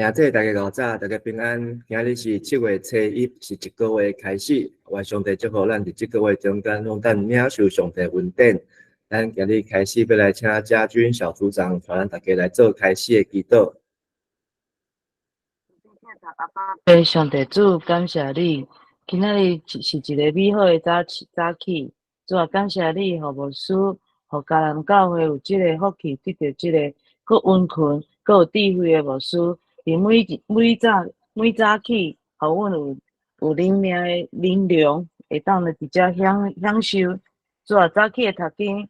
兄弟大家午早，大家平安。今日是7月初1，是一个月开始。愿上帝祝福咱伫这个月中间，让咱领受上帝恩典。咱今日开始要来请家军小组长带咱大家来做开始的祈祷。上帝主，感谢你，今仔日是一个美好的早起。主啊，感谢你，互牧师，互家人教会有这个福气，得到这个够温困、够有智慧的牧师。伫每早起，互阮有灵命的灵粮，会当来直接享受。主啊，早起的读经，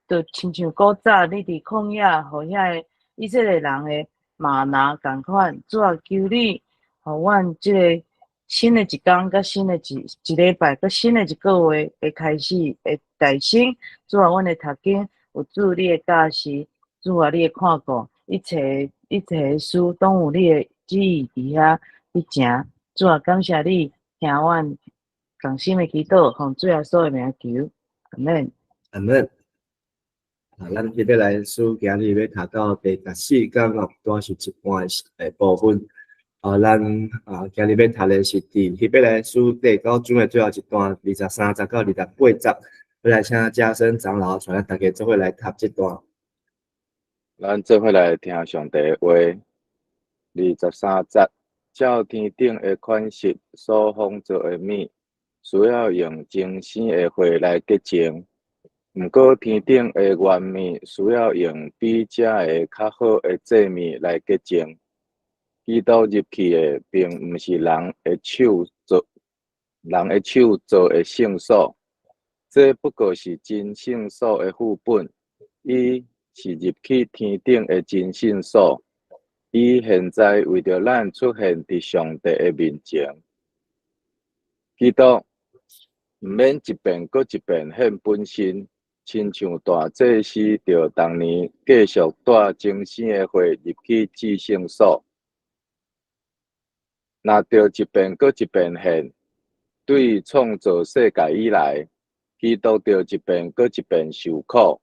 就亲像古早你伫旷野，互遐以色列人的吗哪共款。主啊，求你，互阮即个新的一天，甲新的一礼拜，甲新的一个月的开始的提升。主啊，阮的读经有主你的教示，主啊，你的看顾，一切的事拢有你的旨意伫遐去行。主啊，感谢你听阮同心的祈祷，奉主耶稣的名求，阿门。阿门。咱迄要来书今日要读到第14讲啊，都是一半的部分。咱今日要读的是第迄要来书第9章的最后一段，23节到28节。要来请嘉生长老带咱大家做伙来读这段。咱做伙来听上帝的话。23节，照天顶的款式所封造的物，需要用精生的火来洁净。毋过天顶的原物需要用比这的较好的祭物来洁净。基督入去的，并毋是人的手做的圣所，这不过是真圣所的副本。伊是入去天顶的真圣所。伊现在为着咱出现伫上帝的面前。基督毋免一遍搁一遍献本身，亲像大祭司着当年继续带精生的火入去至圣所。若着一遍搁一遍献，对创造世界以来，基督着一遍搁一遍受苦。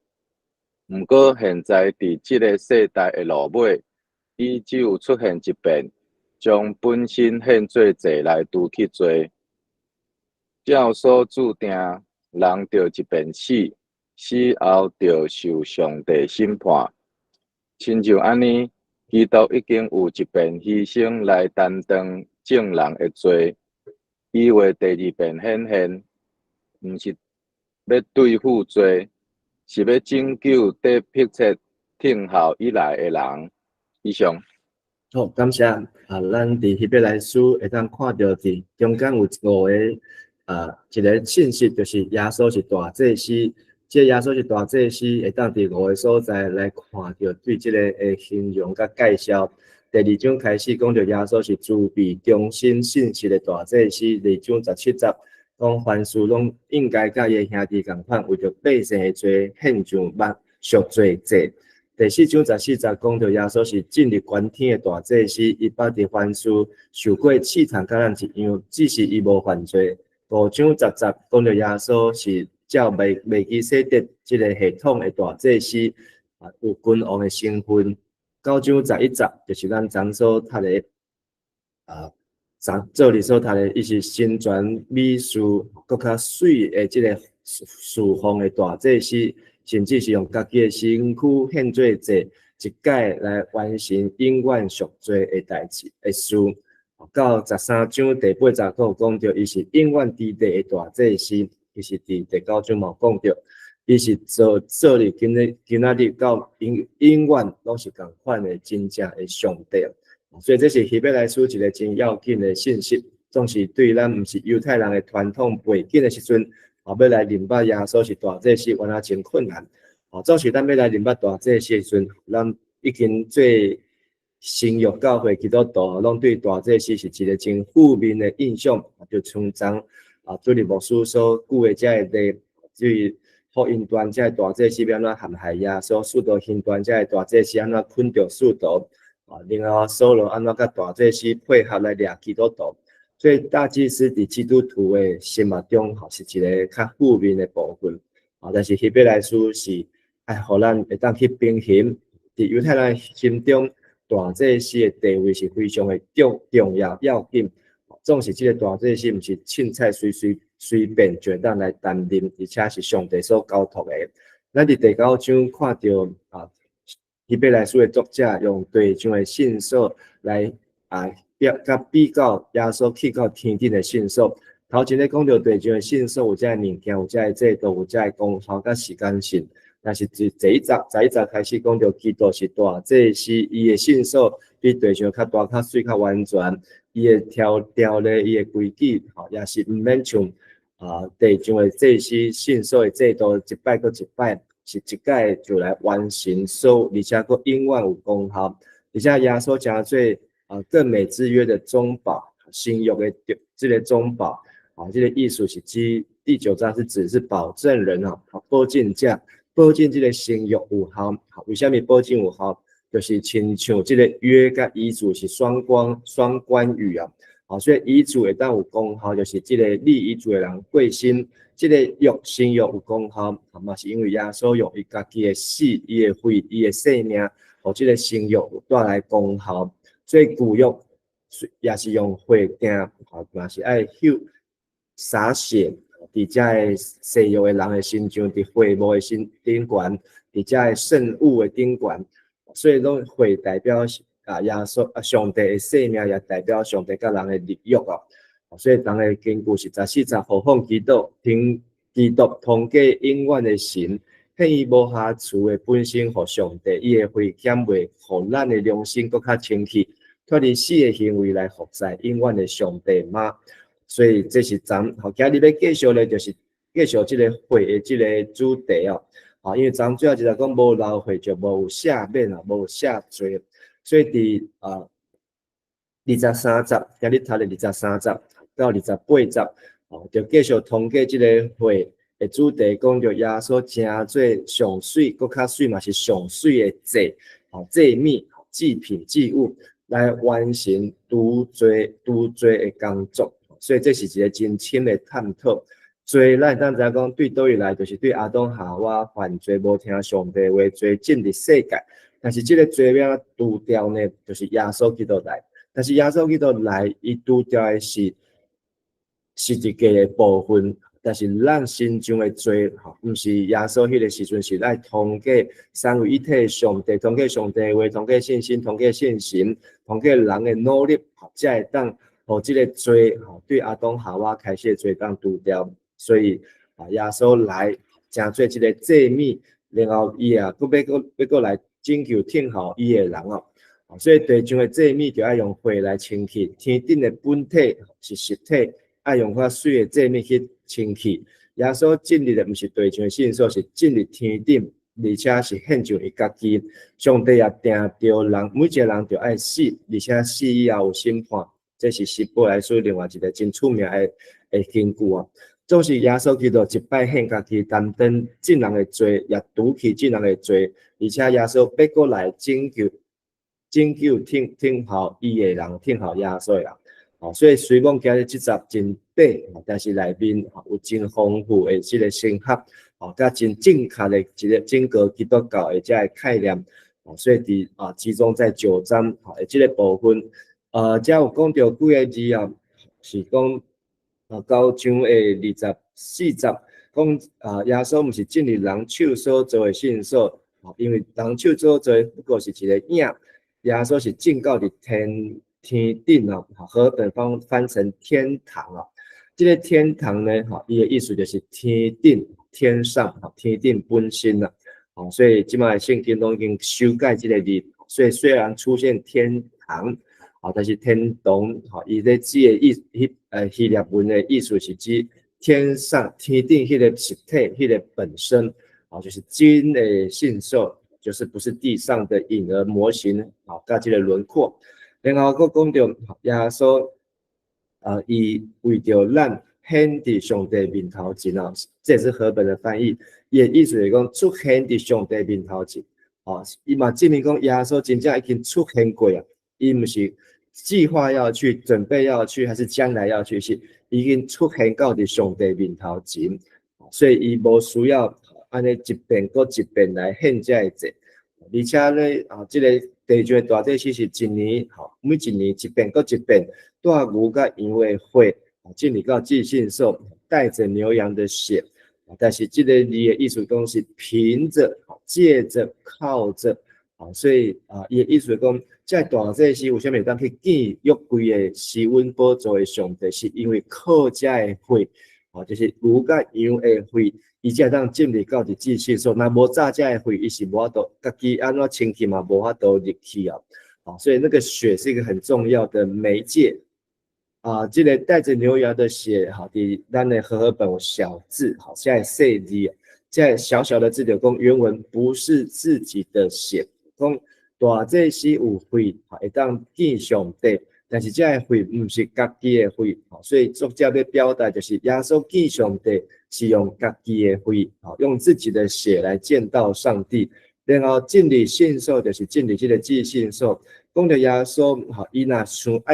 毋过现在伫即个世代的落尾，伊只有出现一遍，将本身献做祭来除去罪。照所注定，人着一遍死，死后着受上帝审判。亲像安尼，基督已经有一遍牺牲来担当众人的罪。伊为第二遍显现，毋是要对付罪，是要拯救在迫切听候以来的人。以上。好，感谢。咱伫希伯来书会当看到伫中间有5个一个信息，就是耶稣是大祭司。这耶稣是大祭司，会当伫5个所在来看到对这个的形容甲介绍。第2章开始讲到耶稣是慈悲、忠心、信实的大祭司。2章17节讲凡事拢应该甲伊兄弟共款，为着百姓的罪献上赎罪祭。第4章14节讲到耶稣是进入关天的大祭司，伊捌伫凡事受过试探，甲咱一样，只是伊无犯罪。5章10节讲到耶稣是照麦基洗德这个系统的大祭司，有君王的身份。9章11节就是咱昨所读的，做你所读的，伊是身传美事搁较水的这个侍奉的大祭司。甚至是用家己的身躯献做祭，一概来完成永远赎罪的代志的事。到13章第8节讲到，伊是永远伫地的大祭司，伊是伫第9章嘛讲到，伊是做你今仔日到永远拢是共款的真正的上帝。所以这是希伯来书一个真要紧的信息，总是对咱毋是犹太人的传统背景的时阵。要来明白耶稣是大祭司，原来真困难。总是咱要来明白大祭司的时阵，咱已经最新约教会基督徒，拢对大祭司是一个真负面的印象。就像主日牧师所举的这个例，对福音端这大祭司要安怎陷害耶稣，使徒行传这大祭司安怎困着使徒，然后扫罗安怎甲大祭司配合来掠基督徒。所以大祭司伫基督徒的心目中，是一个较负面的部分。但是希伯来书是互咱会当去平衡，伫犹太人心中，大祭司的地位是非常的重要要紧。总是这个大祭司，不是凊彩随便就当来担任，而且是上帝所交托的。咱伫第9章看到希伯来书的作者用对章的信息来比较耶稣去到天顶的信息。头前咧讲到对章的信息，有这物件，有这制度，有这功效甲时间性。但是第一集开始讲到基督是大祭司，伊的信息比对章较大、较水、较完全。伊的条例、伊的规矩，也是毋免像第章的祭司信息的制度一摆搁一摆，是一届就来完成所，而且搁永远有功效。而且耶稣诚做更美之约的中保，新约的这个中保，这个意思是指第9章是指是保证人保证这个新约有效。为什么保证有效？就是亲像这个约甲遗嘱是双关语所以遗嘱会当有功效，就是这个立遗嘱的人过身，这个新约有功效，嘛是因为耶稣用伊家己的死、伊的血、伊的性命，互这个新约有带来功效。所以旧约也是用血定，嘛是爱洒血，伫遮的西约的人的心上，伫会幕的顶悬，伫遮的圣物的顶悬。所以拢会代表耶稣上帝的生命，也代表上帝甲人的立约所以人的根据14章何况基督通过永远的神，献伊无瑕疵的本身互上帝，伊的血减袂互咱的良心搁较清气，脱离死的行为来服在永远的上帝嘛。所以这是咱今日要继续咧，就是继续这个血的这个主题因为咱最后一个讲无流血就无有赦免无有赦罪，所以伫23集，今日读的23集到28集，就继续通过这个血的主题，讲到耶稣诚做上水，搁较水嘛是上水的祭米、祭品、祭物，来完成除罪的工作。所以这是一个真深的探讨。罪咱当知讲对倒位来，就是对亚当夏娃犯罪无听上帝话，罪进入世界。但是这个罪要除掉呢，就是耶稣基督来。但是耶稣基督来，伊除掉的是一个的部分。但是咱心中的罪，毋是耶稣迄个时阵是来通过三位一体上帝，通过上帝的话，通过信心，通过信心，通过人的努力，才会当互这个罪对亚当夏娃开始的罪当除掉。所以耶稣来诚做这个祭米，然后伊要过来拯救天下伊的人所以地上的祭米就要用血来清气，天顶的本体是实体，要用较水的祭米去清气。耶稣进入的不是地上的信息，是进入天顶，而且是献上伊家己。上帝也定着人，每一个人就爱死，而且死以后有审判。这是希伯来书另外一个真出名的根据总是耶稣基督一摆献家己，担当众人的罪，也除去众人的罪，而且耶稣要过来拯救听候伊的人，听候耶稣的人。所以虽讲今日这集真短，但是内面有真丰富的这个深刻，甲真正确的一个整个基督教的这个概念。所以集中在9章的这个部分。遮有讲到几个字是讲。9章的24集，讲耶稣毋是进入人手所做的信息，因为人手所做不过是一个影，耶稣是进到伫天顶和本方翻成天堂这个天堂呢，伊的意思就是天顶、天上、天顶本身所以即摆圣经都已经修改这个字，所以虽然出现天堂。但是天堂，伊在指的希腊文的意思是指天上、天顶迄个实体、迄个本身，就是真的信息，就是不是地上的影儿模型，甲这个轮廓。然后佫讲到耶稣，伊为着咱显伫上帝面头前这也是和本的翻译，伊的意思是讲出现伫上帝面头前，伊嘛证明讲耶稣真正已经出现过伊毋是。计划要去，准备要去，还是将来要去，是已经出现到伫上帝面头前，所以伊无需要安尼一遍搁一遍来献这个祭，而且咧这个第二个大祭司是一年，每一年一遍搁一遍，带牛甲羊的血，进入到祭献所，带着牛羊的血。但是这个字的意思讲是凭着、借着、靠着，所以伊的意思讲，这大祭司有啥物当去见约柜的施恩宝座的上帝，是因为靠这个血，就是牛甲羊的血。伊才当进入到伫祭献所，若无炸这个血，伊是无法度家己安怎清气嘛，无法度入去啊。所以那个血是一个很重要的媒介这个带着牛羊的血，伫咱的和合本有小字，现在细字，在小小的字就讲原文不是自己的血，讲大祭司有血，会当见上帝。但是这个血不是家己的血，所以作者要表达就是耶稣见上帝是用家己的血，用自己的血来见到上帝。然后进入献所就是进入这个祭献所，讲到耶稣，伊若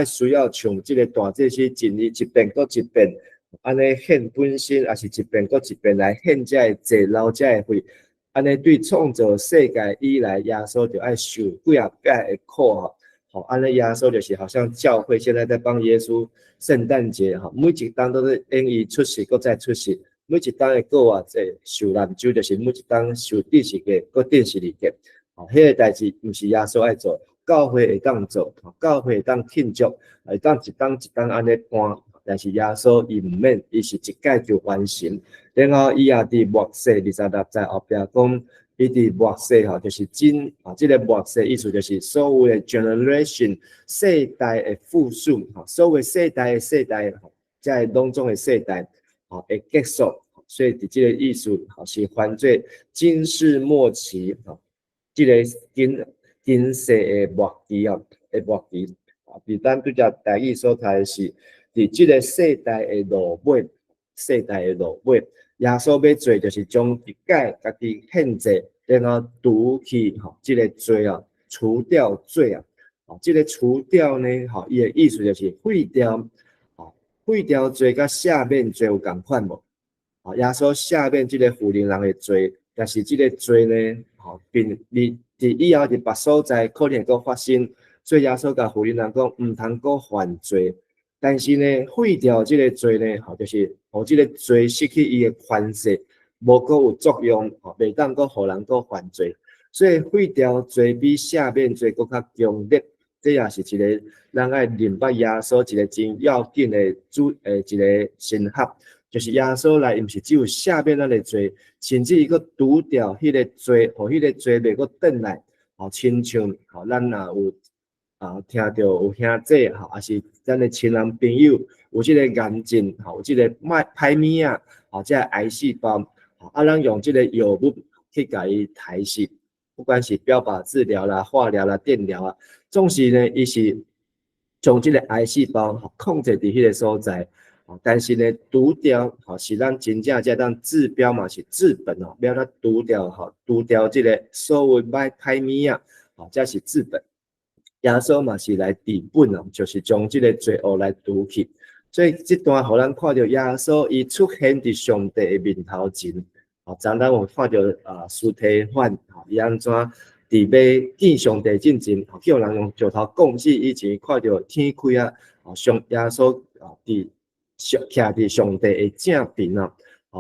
需要像这个大祭司进入一遍搁一遍，安尼献本身，也是一遍搁一遍来献这个祭捞这个血，安尼对创造世界以来，耶稣就爱受几啊摆的苦安尼耶稣就是好像教会现在在帮耶稣圣诞节每一当都是因伊出世，搁再出世，每一当的过啊，受难周就是每一当受第十个，搁第12个，迄个代志毋是耶稣爱做，教会会当做，教会会当庆祝，会当一当安尼搬，但是耶稣伊毋免，伊是一届就完成，然后伊也伫末世26节后壁讲。伊伫末世就是这个末世意思就是所有的 generation 世代的复数所有世代的世代，在当中的世代会结束，所以伫这个意思是犯罪今世末期这个今世的末期的末期伫咱拄则大意所开是伫这个世代的落尾，世代的落尾。耶稣要做就是将一概家己献祭，然后除去这个罪除掉罪这个除掉呢伊的意思就是废掉罪甲赦免罪有共款无耶稣赦免这个妇人人的罪，但是这个罪呢并伫以后伫别所在可能会发生，所以耶稣甲妇人人讲毋通搁犯罪。但是呢，废掉这个罪呢，就是让这个罪失去伊的权势，无搁有作用，袂当搁互人搁犯罪。所以废掉罪比赦免罪搁较强烈，这也是一个咱爱明白耶稣一个真要紧的一个神学，就是耶稣来，伊毋是只有赦免咱的罪，甚至伊搁除掉迄个罪，互迄个罪袂搁转来，亲像咱若有。听到有兄弟也是咱的亲人朋友有这个癌症有这个歹物这个癌细胞咱用这个药物去甲伊杀死，不管是标靶治疗啦、化疗啦、电疗总是呢，伊是将这个癌细胞控制伫迄个所在，但是呢，除掉是咱真正才当治标嘛，是治本要咱除掉这个所有歹物这是治本。耶稣嘛是来治本就是将这个罪恶来除去。所以这段互咱看到耶稣伊出现伫上帝的面头前。昨咱有看到司提反伊安怎伫要见上帝进前，叫人用石头攻击以前看到天开耶稣伫徛伫上帝的正边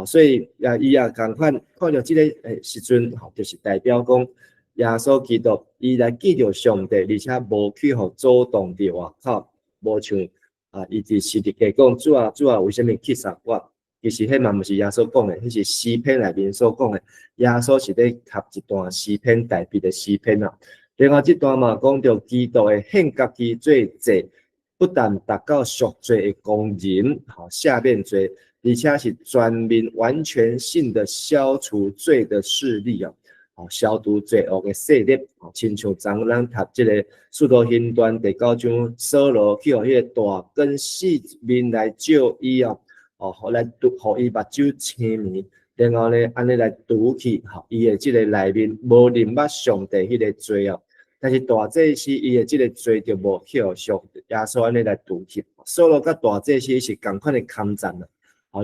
所以伊也共款看到这个时阵就是代表讲。耶稣基督，伊来见到上帝，而且无去互阻挡伫外口，无像伊伫十字架讲主啊，为什么去杀我？其实迄嘛毋是耶稣讲的，迄是诗篇内面所讲的。耶稣是咧读一段诗篇代笔的诗篇然后这段嘛讲到基督的献家己做祭，不但达到赎罪的功能，赦免罪，而且是全面完全性的消除罪的势力消除罪恶的势力，亲像昨咱读这个《使徒行传》第9章，扫罗去互迄个大根四面来照伊来互伊目睭青面，然后呢，安尼来除去伊的这个内面无认捌上帝迄个罪但是大祭司伊的这个罪就无去互上耶稣安尼来除去。扫罗甲大祭司是共款的抗战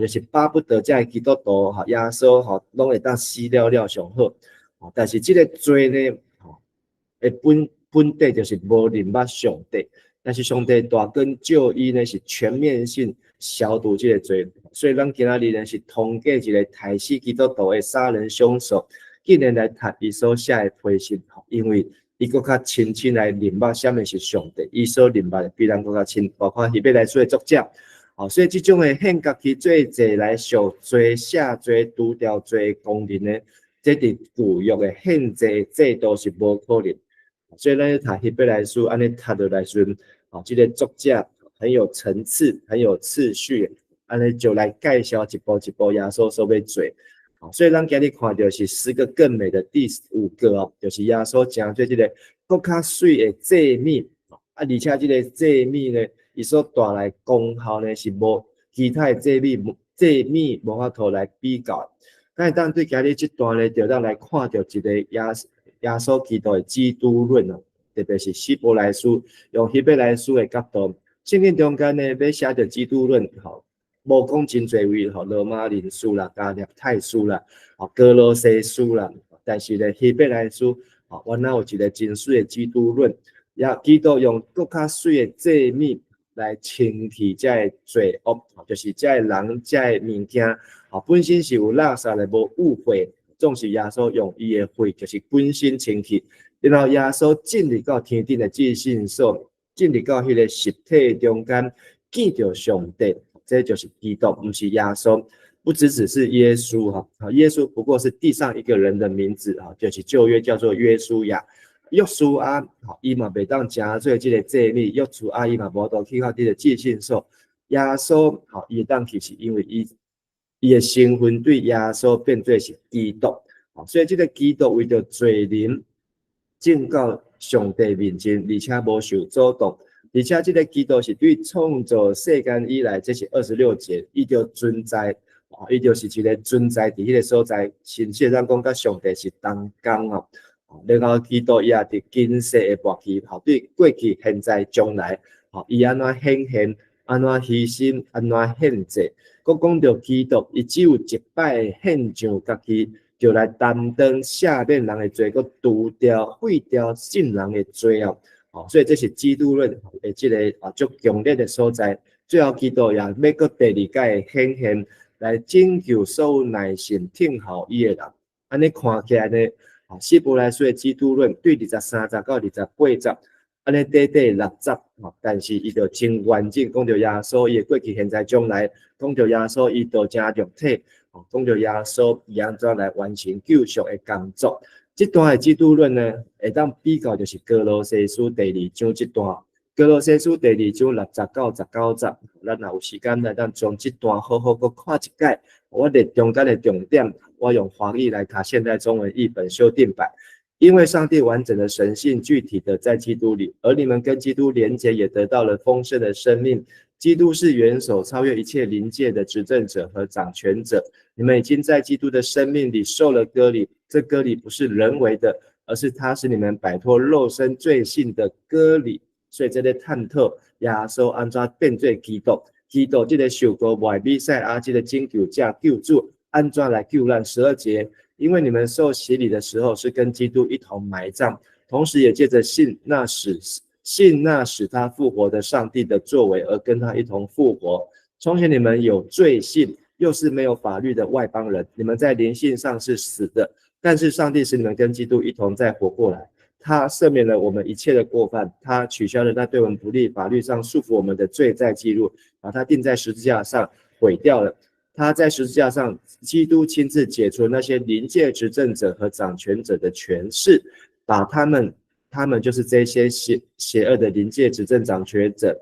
就是巴不得这个基督徒耶稣拢会当死了上好。但是这个罪呢，本地就是无认捌上帝，但是上帝大根救伊呢是全面性消除这个罪，所以咱今仔日呢是通过一个杀死基督徒的杀人凶手，竟然来读伊所写的批信，因为伊搁较亲亲来认捌什么是上帝，伊所认捌的比咱搁较亲，包括希伯来书的作者。所以这种的献家己做罪来赎罪、赦罪、除掉罪功能呢，这伫旧约的献祭制度是无可能。所以咱要读希伯来书，安尼读落来时，这个作者很有层次、很有次序，安尼就来介绍一步一步耶稣所要做。所以咱今日看到是10个更美的第5个就是耶稣讲做这个更较水的祭物，而且这个祭物呢，伊所带来功效呢是无其他的祭物无法度来比较。咱当对今日这段呢，就当来看到一个耶稣基督的基督论特别是希伯来书，用希伯来书的角度，圣经中间呢要写到基督论无讲真侪位罗马人书啦、加略太书啦、哥罗西书啦，但是咧希伯来书原来有一个真水的基督论，也基督用更较水的祭物来清去这个罪恶，就是这个人、这个物件本身是有垃圾的、无误会，总是耶稣用伊的血，就是本身清去，然后耶稣进入到天顶的至圣所，进入到迄个实体中间，见到上帝。这就是基督，不是耶稣，不只是耶稣耶稣不过是地上一个人的名字就是旧约叫做约书亚，约书亚伊嘛袂当食做这个祭物，约书亚伊嘛无当去到这个至圣所，耶稣伊当去是因为伊的身份对耶稣变做是基督，所以这个基督为着罪人进到上帝面前，而且无受阻挡。而且这个基督是对创造世间以来，这是26节，伊就存在，伊就是一个存在伫迄个所在，甚至咱讲甲上帝是同工然后基督伊也伫今世的末期，对过去、现在、将来，伊安怎显现，安怎牺牲，安怎献祭。佮讲到基督，伊只有一摆献上家己，就来担当下面人的罪，佮除掉、废掉信人的罪所以这是基督论的这个足强烈的所在。最后基督也要搁第2届显现，来拯救所有耐心听候伊的人。安尼看起来呢，希伯来书的基督论对23节到28节，安尼短6节，但是伊就真完整，讲到耶稣伊的过去、现在、将来，讲到耶稣伊道成肉体，讲到耶稣伊安怎来完成救赎的工作。这段的基督论呢，会当比较就是哥罗西书第2章这段。哥罗西书第2章60到19节，咱若有时间来当将这段好好搁看一解。我列中间的重点，我用华语来读现代中文译本修订版。因为上帝完整的神性具体的在基督里，而你们跟基督连结，也得到了丰盛的生命。基督是元首，超越一切灵界的执政者和掌权者。你们已经在基督的生命里受了割礼，这割礼不是人为的，而是他使你们摆脱肉身罪性的割礼。所以这个探讨耶稣安怎变做基督，基督这个受过卖弥赛亚这个拯救者救主安怎来救咱。12节，因为你们受洗礼的时候是跟基督一同埋葬，同时也借着信那使他复活的上帝的作为而跟他一同复活。从前你们有罪性，又是没有法律的外邦人，你们在灵性上是死的，但是上帝使你们跟基督一同再活过来。他赦免了我们一切的过犯，他取消了那对我们不利、法律上束缚我们的罪在记录，把他钉在十字架上毁掉了。他在十字架上，基督亲自解除那些灵界执政者和掌权者的权势，把他们就是这些邪恶的灵界执政掌权者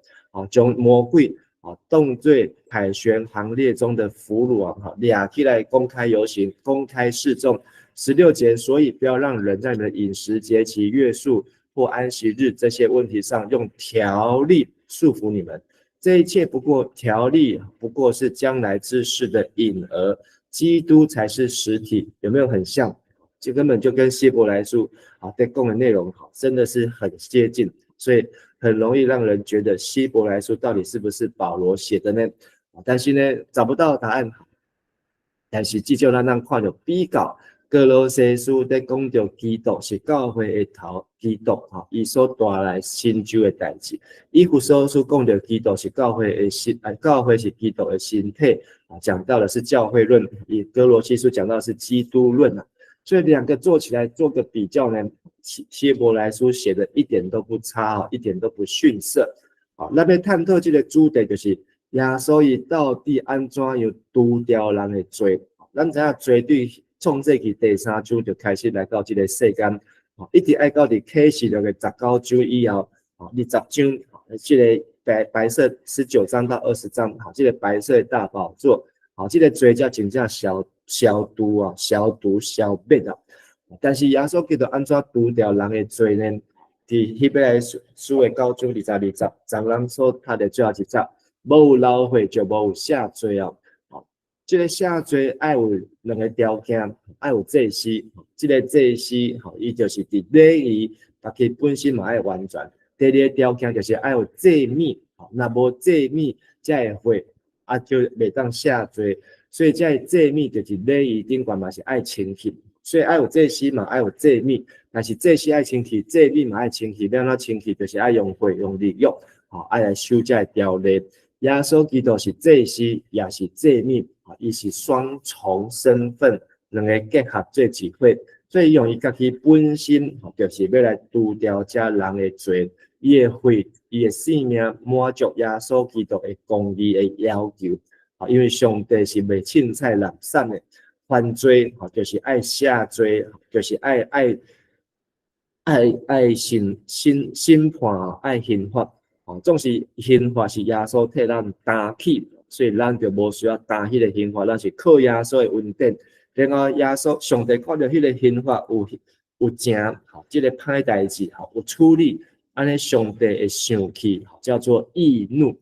将魔鬼动罪凯旋行列中的俘虏抓起来公开游行，公开示众。16节，所以不要让人在你们的饮食节期、月数或安息日这些问题上用条例束缚你们。这一切不过条例，不过是将来之事的影儿，基督才是实体。有没有很像？这根本就跟希伯来书在讲的内容真的是很接近，所以很容易让人觉得希伯来书到底是不是保罗写的呢？但是呢，找不到答案。但是至少咱看到比较，哥罗西书在讲到基督是教会的头，基督伊所带来成就的代志。以弗所书讲到基督是教会的身，教会是基督的身体，讲到的是教会论；以哥罗西书讲到的是基督论啊。所以两个做起来做个比较呢，希伯来书写的一点都不差，一点都不逊色。好，那边探讨这个主题就是耶稣伊到底安怎样除掉人的罪？咱知影罪对创世纪第3章就开始来到这个世间，一直爱到伫启示录的19章以后，20章这个白色19章到20章，这个白色的大宝座，这个罪才真正消毒啊，消灭啊。但是耶稣基督安怎除掉人的罪呢？伫希伯来书的9章20，长人所读的最后一节，无有流血就无有赦罪啊。这个赦罪爱有两个条件，爱有祭司，这个祭司伊就是伫礼仪，家己本身嘛爱完全。第二个条件就是爱有祭物，若无祭物才会血就袂当赦罪。所以这祭物就是礼仪顶悬嘛是爱清气，所以爱有祭司嘛爱有祭物，但是祭司爱清气，祭物嘛爱清气，要怎清气就是爱用血用力用，爱来守这条例。耶稣基督是祭司也是祭物，伊是双重身份，两个结合做一伙，所以用伊家己本身就是要来除掉这人的罪，伊的血，伊的性命满足耶稣基督的公义的要求。因为上帝是袂凊彩懒散的，犯罪就是爱赦罪，就是爱审判，爱刑罚。总是刑罚是耶稣替咱担起，所以咱就无需要担迄个刑罚，咱是靠耶稣的恩典。然后耶稣上帝看到迄个刑罚有正，这个歹代志有处理，安尼上帝会生气，叫做义怒，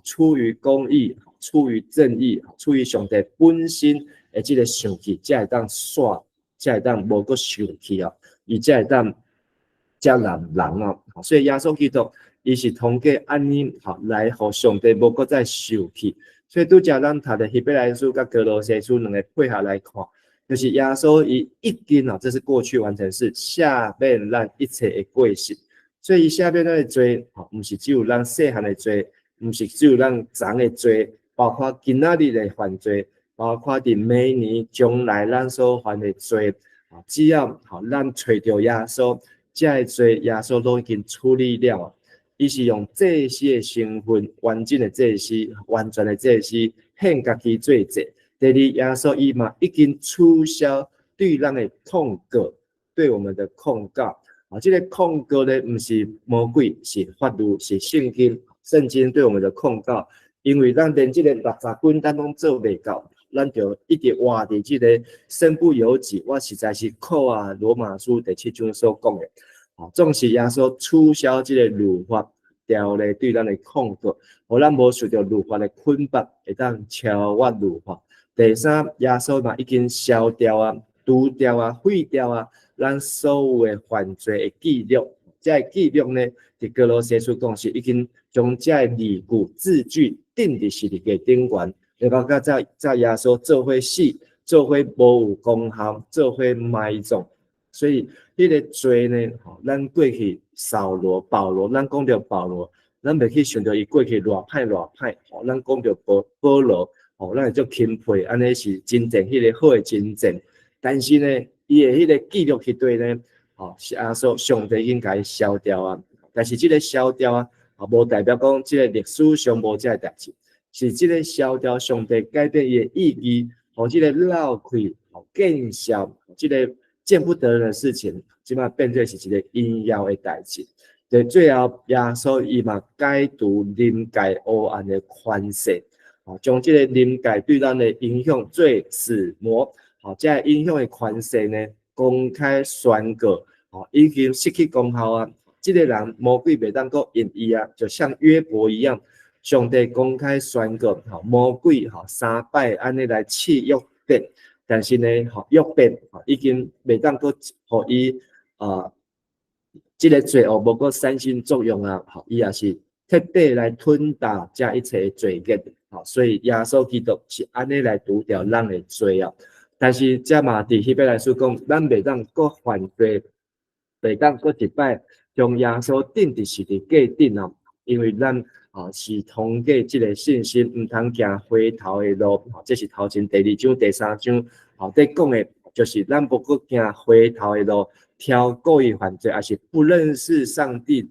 出于公义，出于正义，出于上帝本身的这个生气，才会当煞，才会当无搁生气啊，伊才会当接纳人啊。所以耶稣基督伊是通过安尼来互上帝无搁再受气。所以拄则咱读的希伯来书甲哥罗西书两个配合来看，就是耶稣伊已经这是过去完成式，赦免咱一切的过失。所以赦免咱的罪，毋是只有咱细汉的罪，毋是只有咱长的罪，包括今仔日的犯罪，包括伫明年将来咱所犯的罪，只要咱找到耶稣，这个罪耶稣都已经处理了。伊是用祭司的身份，完整的祭司，完全的祭司，献家己做祭。第二，耶稣伊嘛已经取消对咱的控告，对我们的控告。这个控告呢，不是魔鬼，是法律，是圣经。圣经对我们的控告，因为咱连这个60分咱拢做袂到，咱就一直活伫这个身不由己。我实在是靠罗马书第7章所讲的。总是耶稣取消这个律法条例对咱的控告，互咱无受到律法的捆绑，会当超越律法。第三，耶稣嘛已经消掉除掉废掉咱所有的犯罪的记录。这个记录呢，伫哥罗西书讲是已经将这个字句字句定伫十字架顶悬，然后甲耶稣做伙死，做伙无有功效，做伙埋葬。所以迄个罪呢，咱过去扫罗、保罗，咱讲到保罗，咱袂去想到伊过去偌歹，咱讲到保罗，咱会足钦佩，安尼是真正迄个好的真正。但是呢，伊的迄个记录迄对呢，是上帝已经甲伊消掉但是这个消掉无代表讲这个历史上无这个代志，是这个消掉上帝改变伊的意义，这个绕开，见效，这个见不得人的事情，即马变做是一个应要的代志。在最后，耶稣伊嘛解除临界黑暗的权势，将这个临界对咱的影响做死魔，这个影响的权势呢，公开宣告，已经失去功效这个人魔鬼袂当搁用伊就像约伯一样，上帝公开宣告，魔鬼3摆安尼来试约伯。但是呢，约伯已经袂当搁互伊这个罪恶无搁产生作用伊也是彻底来吞打这一切罪孽。所以耶稣基督是安尼来除掉咱的罪但是这嘛伫希伯来书讲，咱袂当搁犯罪，袂当搁一摆将耶稣钉伫十字架顶哦，因为咱是通过即个信心，毋通行回头的路，这是头前第2章、第3章在讲的，就是咱无搁行回头的路，挑故意犯罪，还是不认识上帝，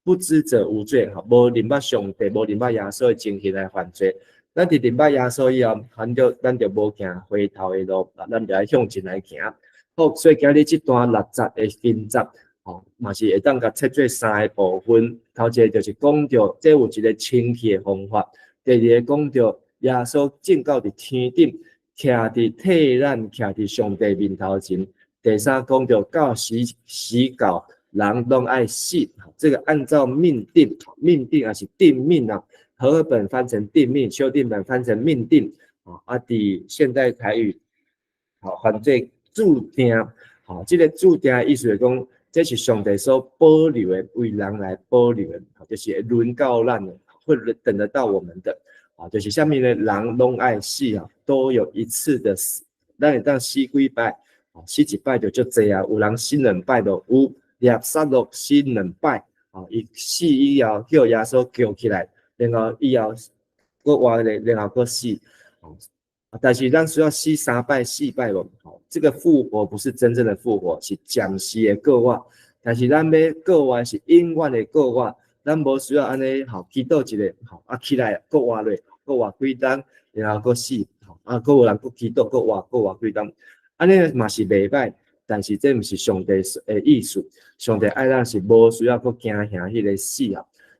不知者无罪，无认捌上帝，无认捌耶稣的精神来犯罪。咱伫认捌耶稣以后，咱就无行回头的路，咱就要向前来行。好，所以今日这段60的经节，嘛是会当甲切做3个部分。头一个就是讲到，这有一个清气的方法；第二个讲到耶稣正到伫天顶，徛伫替咱徛伫上帝面头前；第三讲到到时到，人拢爱死。这个按照命定还是定命啊？和合本翻成定命，修订本翻成命定。伫现代台语，犯罪注定。这个注定的意思是讲，这是上帝所保留的，为人来保留的，就是会轮到咱的，会等得到我们的。就是下面的人拢爱死都有一次的死。咱会当死几摆，死一摆就足济啊，有人死2摆就有，亚撒罗死2摆，伊死以后叫耶稣叫起来。然后以后搁活咧，然后搁死，但是咱需要死3摆4摆无？这个复活不是真正的复活，是暂时的过活。但是咱要过活是永远的过活，咱无需要安尼祈祷一个，起来搁活咧，搁活几天，然后搁死，搁有人搁祈祷搁活几天，安尼嘛是袂歹。但是这毋是上帝的意思，上帝爱咱是无需要搁惊吓迄个死。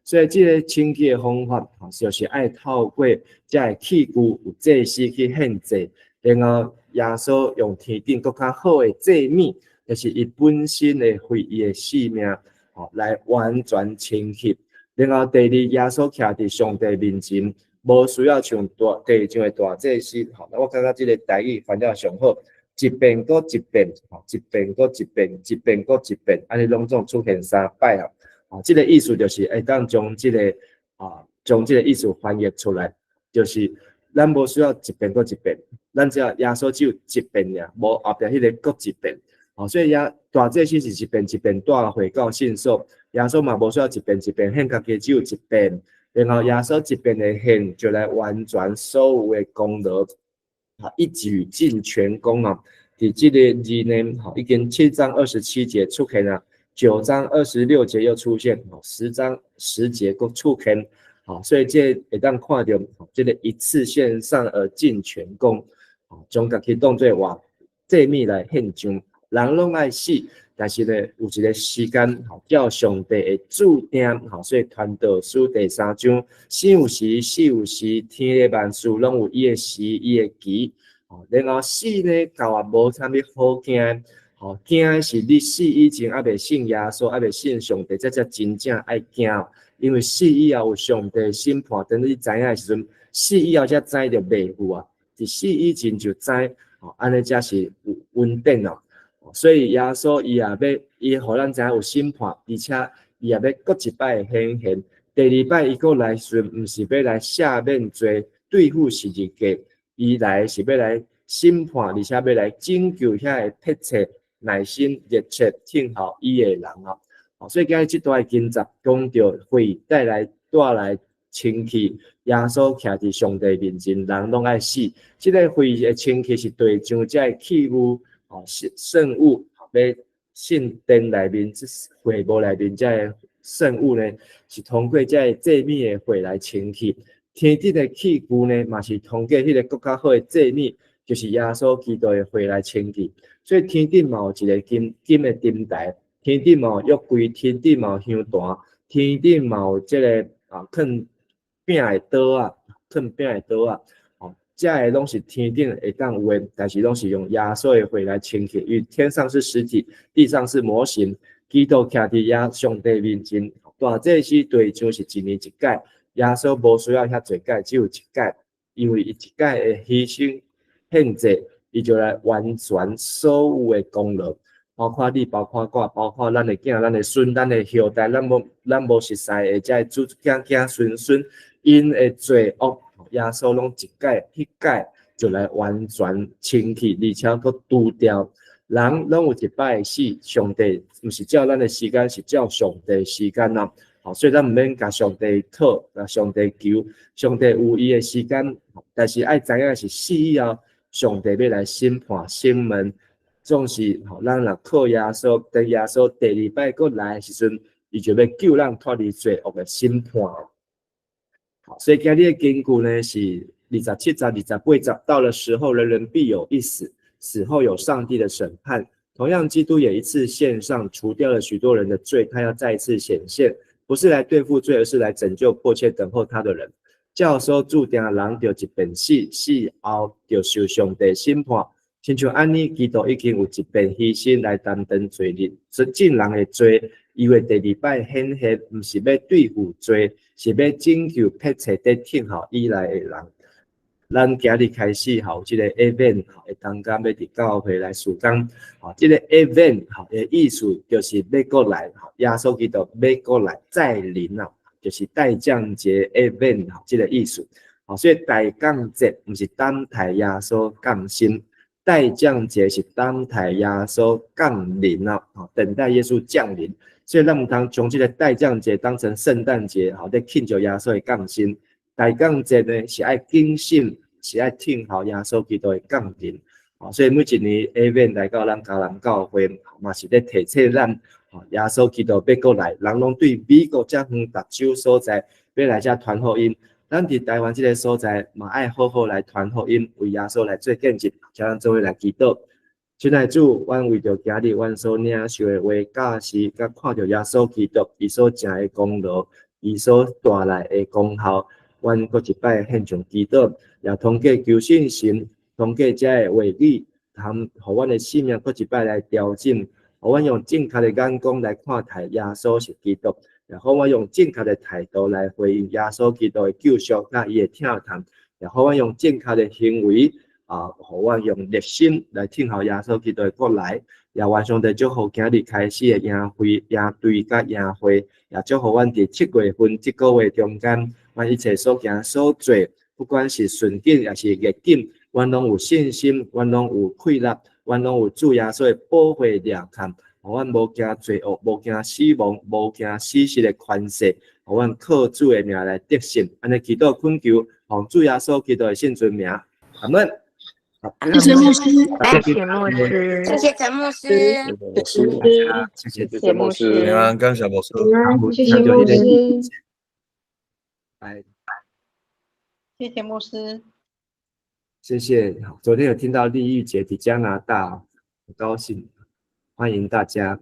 所以这个清洁的方法，就是爱透过这个器具有祭司去献祭，然后耶稣用天顶更较好的祭物，就是伊本身的为伊的性命，来完全清洁。然后第二，耶稣徛伫上帝面前，无需要像第2章的大祭司，我感觉这个台语翻了上好，一遍搁一遍，一遍搁一遍，一遍搁一遍，安尼拢总出现3摆啊。这个意思就是会当将这个意思翻译出来，就是咱无需要一遍搁一遍，咱只要耶稣只有一遍尔，无后壁迄个搁一遍。所以大祭司是一遍一遍带回到圣所，耶稣嘛无需要一遍一遍献家己，只有一遍，然后耶稣一遍的献就来完全所有的功劳，一举尽全功啊！伫这个字呢，已经7章27节出现了。9章26节又出现，10章10节又出现，所以这会当看到这个一次献上而尽全功，将家己当作活祭物来献上。人拢爱死，但是呢，有一个时间叫上帝会注定，所以传道书第3章，生有时，死有时，天的万事拢有伊的时，伊的期。然后死呢，到也无啥物好惊。惊的是你死以前还未信耶稣，还未信上帝，这才真正爱惊。因为死以后有上帝审判，等你知影的时阵，死以后才知就袂有啊。伫死以前就知，安尼才是有稳定哦。所以耶稣伊也要，伊互咱知影有审判，而且伊也要搁一摆显现。第2摆伊搁来时，毋是要来赦免罪、对付十字架，伊来是要来审判，而且要来拯救遐个迫切。耐心热切听候伊的人所以今日这段经节讲到会带来清气，耶稣徛伫上帝面前，人拢爱死。这个会的清气是对像这个器物圣物，要圣殿内面会幕内面这个圣物呢，是通过这个祭物的会来清气。天顶的器具呢，嘛是通过迄个更较好的祭物，就是耶稣基督的会来清气。所以天顶嘛有一个金的灯台，天顶嘛有约柜，天顶嘛有香坛，天顶嘛有这个囥饼的桌啊，这个拢是天顶会当有的，但是拢是用耶稣的血来清洁。因为天上是实体，地上是模型，基督徛伫上帝面前，大祭司对象是1年1届，耶稣无需要遐侪届，只有1届，因为伊1届的牺牲献祭。伊就来完全所有的功劳，包括你，包括我，包括咱的囝、咱的孙、咱的后代，咱无熟悉的，这子孙，因的罪恶，耶稣拢一届、迄届，就来完全清去，而且佫除掉。人拢有一摆死，上帝毋是照咱的时间，是照上帝的时间呐。好，所以咱毋免甲上帝讨，甲上帝求，上帝有伊的时间，但是爱知影是死以后，上帝要来审判审问，总是咱若靠耶稣，等耶稣第二摆佫来的时阵，伊就要救咱脱离罪恶的审判。好，所以今日的经句呢是27章、28章，到了时候，人人必有一死。死后有上帝的审判，同样，基督也一次献上，除掉了许多人的罪，他要再一次显现，不是来对付罪，而是来拯救迫切等候他的人。教授注定人就一遍死，死后就受上帝审判。亲像安尼，基督已经有一遍牺牲来担当罪孽，尽人的罪，伊为第二摆显现，不是要对付罪，是要拯救迫切在听候以来的人。咱今日开始，这个 event 会当间要伫教会来事工，这个 event 的意思就是要过来，耶稣基督要过来再临啊，就是代降节 event 这个意思。所以代降节不是等待耶稣降生，代降节是等待耶稣降临啊，等待耶稣降临。所以咱唔通将这个代降节当成圣诞节，在庆祝耶稣的降生。代降节呢是爱警醒，是爱听候耶稣基督的降临。所以每一年 event 来到咱嘉南教会，嘛是咧提醒咱，耶稣基督要过来，人拢对美国遮远达州所在要来遮传福音。咱伫台湾这个所在，嘛爱好好来传福音，为耶稣来做见证，叫咱做伙来祈祷。亲爱的主，阮为着今日阮所领受的话教示，甲看到耶稣基督伊所成的功劳，伊所带来的功效。阮佫一摆献上祈祷，也通过求信心，通过这个话语，互阮的生命佫一摆来调整，互阮用正确的眼光来看待耶稣是基督，也互阮用正确的态度来回应耶稣基督的救赎，甲伊的疼痛，也互阮用正确的行为互阮用热心来听候耶稣基督的过来。也愿上帝祝福今日开始的营会、营队甲营会，也祝福阮伫7月份这个月中间，阮一切所行所做，不管是顺境也是逆境，阮拢有信心，阮拢有气力，阮拢有主耶稣的保护掠看，互阮无惊罪恶，无惊死亡，无惊死时的权势，互阮靠主的名来得胜。安尼祈祷恳求，奉主耶稣基督的圣尊名，阿门。谢谢牧师，谢谢牧师，谢谢陈牧师，谢谢牧师，平安，感谢牧师，谢谢牧师，谢谢牧师，谢谢。昨天有听到丽玉姐在加拿大，很高兴，欢迎大家。